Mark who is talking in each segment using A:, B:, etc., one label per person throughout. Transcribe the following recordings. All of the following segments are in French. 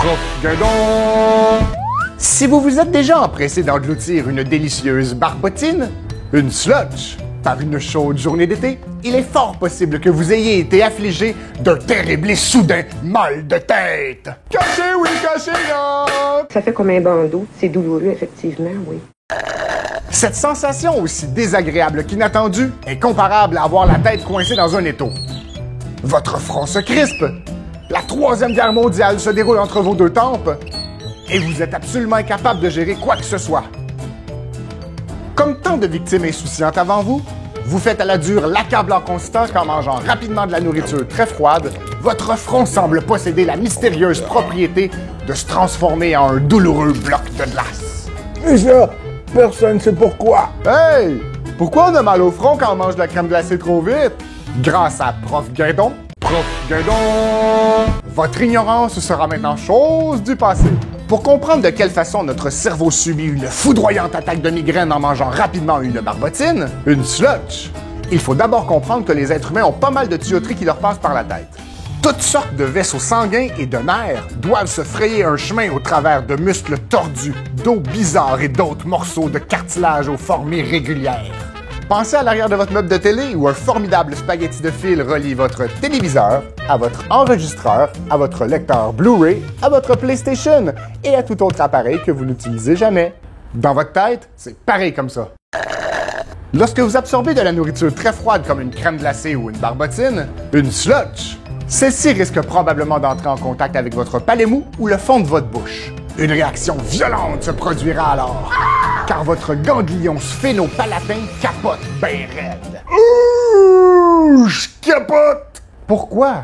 A: Prof Guindon! Si vous vous êtes déjà empressé d'engloutir une délicieuse barbotine, une sludge, par une chaude journée d'été, il est fort possible que vous ayez été affligé d'un terrible et soudain mal de tête. Caché, oui, caché, non!
B: Ça fait comme un bandeau. C'est douloureux, effectivement, oui.
A: Cette sensation aussi désagréable qu'inattendue est comparable à avoir la tête coincée dans un étau. Votre front se crispe. La Troisième Guerre mondiale se déroule entre vos deux tempes. Et vous êtes absolument incapable de gérer quoi que ce soit. Comme tant de victimes insouciantes avant vous, vous faites à la dure l'accablant constant qu'en mangeant rapidement de la nourriture très froide, votre front semble posséder la mystérieuse propriété de se transformer en un douloureux bloc de glace.
C: Et ça, personne ne sait pourquoi.
A: Hey! Pourquoi on a mal au front quand on mange de la crème glacée trop vite? Grâce à Prof Guindon. Prof Guindon! Votre ignorance sera maintenant chose du passé. Pour comprendre de quelle façon notre cerveau subit une foudroyante attaque de migraine en mangeant rapidement une barbotine, une sludge, il faut d'abord comprendre que les êtres humains ont pas mal de tuyauteries qui leur passent par la tête. Toutes sortes de vaisseaux sanguins et de nerfs doivent se frayer un chemin au travers de muscles tordus, d'os bizarres et d'autres morceaux de cartilage aux formes irrégulières. Pensez à l'arrière de votre meuble de télé où un formidable spaghetti de fil relie votre téléviseur à votre enregistreur, à votre lecteur Blu-ray, à votre PlayStation et à tout autre appareil que vous n'utilisez jamais. Dans votre tête, c'est pareil comme ça. Lorsque vous absorbez de la nourriture très froide comme une crème glacée ou une barbotine, une sludge, celle-ci risque probablement d'entrer en contact avec votre palais mou ou le fond de votre bouche. Une réaction violente se produira alors, car votre ganglion sphénopalatin capote ben raide. Ouh, je capote! Pourquoi?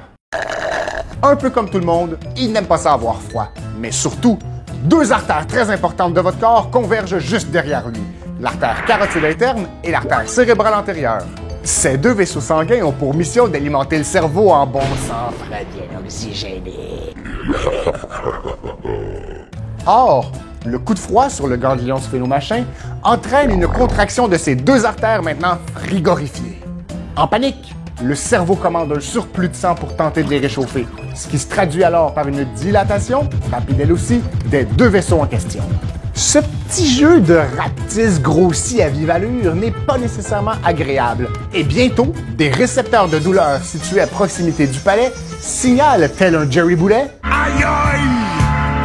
A: Un peu comme tout le monde, il n'aime pas ça avoir froid. Mais surtout, deux artères très importantes de votre corps convergent juste derrière lui. L'artère carotide interne et l'artère cérébrale antérieure. Ces deux vaisseaux sanguins ont pour mission d'alimenter le cerveau en bon sang frais bien oxygéné. Or, le coup de froid sur le ganglion sphénomachin entraîne une contraction de ces deux artères maintenant frigorifiées. En panique, le cerveau commande un surplus de sang pour tenter de les réchauffer, ce qui se traduit alors par une dilatation, rapide elle aussi, des deux vaisseaux en question. Ce petit jeu de rapetisse grossi à vive allure n'est pas nécessairement agréable, et bientôt, des récepteurs de douleur situés à proximité du palais signalent, tel un Jerry Boulet, « Aïe aïe!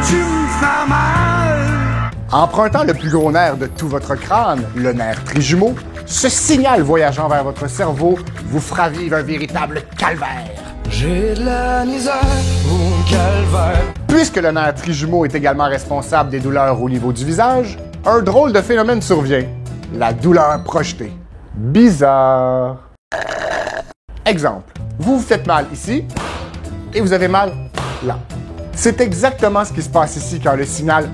A: Tu me fais mal! » Empruntant le plus gros nerf de tout votre crâne, le nerf trijumeau, ce signal voyageant vers votre cerveau vous fera vivre un véritable calvaire.
D: J'ai de la misère au calvaire.
A: Puisque le nerf trijumeau est également responsable des douleurs au niveau du visage, un drôle de phénomène survient. La douleur projetée. Bizarre. Exemple. Vous vous faites mal ici et vous avez mal là. C'est exactement ce qui se passe ici quand le signal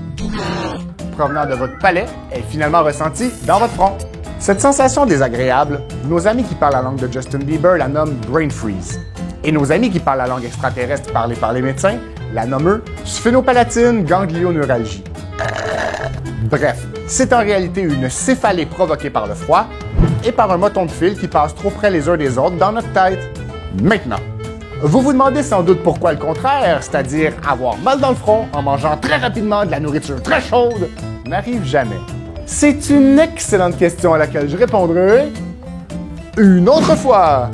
A: provenant de votre palais est finalement ressenti dans votre front. Cette sensation désagréable, nos amis qui parlent la langue de Justin Bieber la nomment brain freeze. Et nos amis qui parlent la langue extraterrestre parlée par les médecins la nomment eux sphénopalatine ganglioneuralgie. Bref, c'est en réalité une céphalée provoquée par le froid et par un moton de fil qui passe trop près les uns des autres dans notre tête. Maintenant, vous vous demandez sans doute pourquoi le contraire, c'est-à-dire avoir mal dans le front en mangeant très rapidement de la nourriture très chaude, n'arrive jamais. C'est une excellente question à laquelle je répondrai une autre fois.